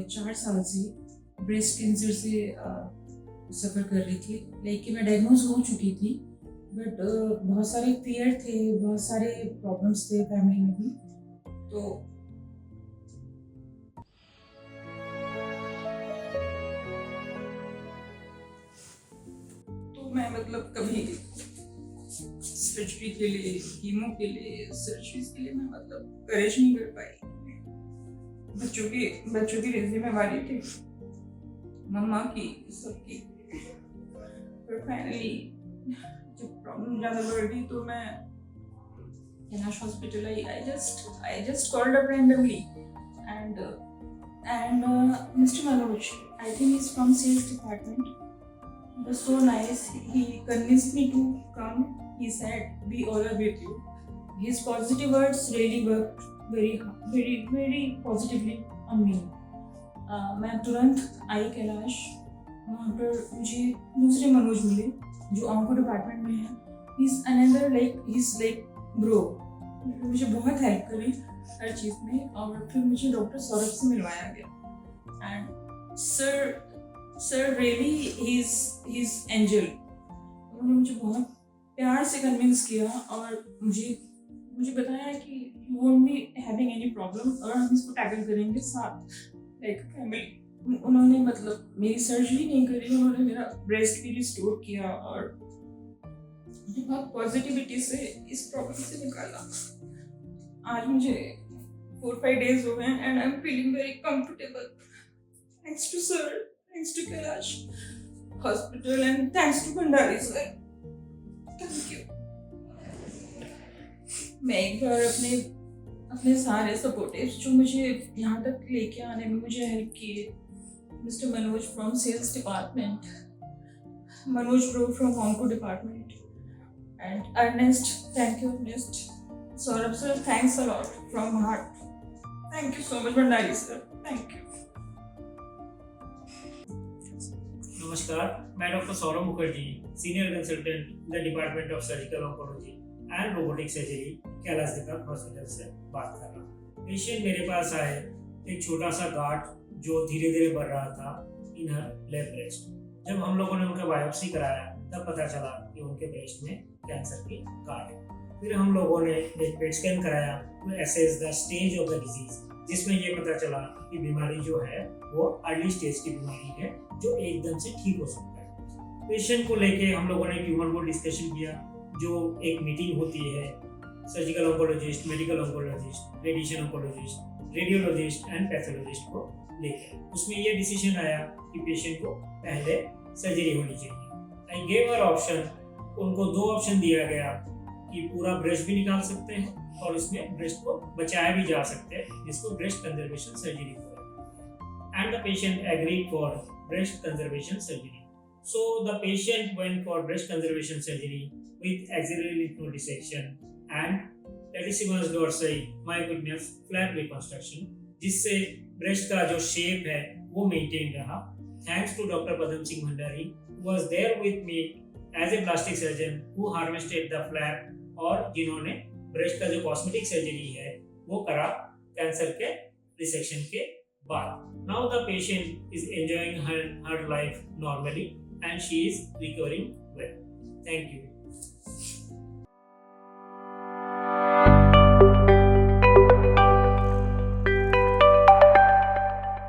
4 साल से breast cancer से सफ़र कर रही थी। लाइक कि मैं डायग्नोज हो चुकी थी, बट बहुत सारे फियर थे, बहुत सारे प्रॉब्लम्स थे फैमिली में भी। तो मैं मतलब कभी सर्जरी के लिए, कीमो के लिए, सर्जरीज के लिए मैं मतलब करेज नहीं कर पाई। बच्चों की जिम्मेवारी थी, मम्मा की, सबकी। पर फाइनली जब प्रॉब्लम ज़्यादा बढ़ गई तो मैं Kailash hospital I. I just called up randomly and Mr. Manoj, I think he's from sales department. He was so nice. He convinced me to come. He said, "We all are with you." His positive words really worked very positively on me. मैं तुरंत आई कैलाश। वहाँ पर मुझे दूसरे मनोज मिले जो onco department में है। he's like ब्रो, मुझे बहुत हेल्प करी हर चीज़ में। और फिर मुझे डॉक्टर सौरभ से मिलवाया गया। And sir really he is angel. उन्होंने मुझे बहुत प्यार से कन्विंस किया और मुझे बताया कि you won't be having any problem और हम इसको टैकल करेंगे साथ, लाइक फैमिली। उन्होंने मतलब मेरी सर्जरी नहीं करी, उन्होंने मेरा ब्रेस्ट भी रिस्टोर किया और बहुत पॉजिटिविटी से इस प्रॉब्लम से निकाला। आज मुझे 4-5 डेज हो गए and I am feeling very comfortable. Thanks to sir, thanks to Kailash hospital and thanks to Bhandari sir. Thank you. मैं एक बार अपने सारे सपोर्टिव्स जो मुझे यहाँ तक लेके आने में मुझे हेल्प किए, mister Manoj from sales department, Manoj bro from onco department, and Ernest, thank you Ernest, Saurabh sir, thanks a lot from heart. Thank you so much Bhandari sir, thank you. नमस्कार, मैं doctor Saurabh Mukherjee, senior consultant in the department of surgical oncology and robotic surgery, Kailash Deepak hospital से बात कर रहा हूँ। Patient मेरे पास आए एक छोटा सा गांठ जो धीरे धीरे बढ़ रहा था इन हर लेफ्ट ब्रेस्ट। जब हम लोगों ने उनका बायोप्सी कराया तब पता चला कि उनके ब्रेस्ट में कैंसर की गांठ है। फिर हम लोगों ने एक पेट स्कैन कराया to assess the stage of the disease, जिसमें ये पता चला कि बीमारी जो है वो अर्ली स्टेज की बीमारी है जो एकदम से ठीक हो सकता है। पेशेंट को लेके हम लोगों ने ट्यूमर बोर्ड डिस्कशन किया, जो एक मीटिंग होती है surgical oncologist, medical oncologist, radiation oncologist, radiologist and pathologist को लेकर। उसमें ये डिसीजन आया कि पेशेंट को पहले सर्जरी होनी चाहिए। आई गेव हर ऑप्शन, उनको 2 ऑप्शन दिया गया कि पूरा ब्रेस्ट भी निकाल सकते हैं और इसमें ब्रेस्ट को बचाया भी जा सकते हैं, जिसको ब्रेस्ट कंजर्वेशन सर्जरी बोलते हैं। And the patient agreed for breast conservation surgery. So the patient went for breast conservation surgery with axillary lymph node dissection and latissimus dorsi myocutaneous flap reconstruction, जिससे ब्रेस्ट का जो shape है वो maintain रहा। Thanks to Dr. Padam Singh Bhandari, who was there with me as a plastic surgeon who harvested the flap और जिन्होंने breast का जो कॉस्मेटिक सर्जरी है वो करा कैंसर के रिसेक्शन के बाद। Now the patient is enjoying her life normally and she is recovering well. Thank you.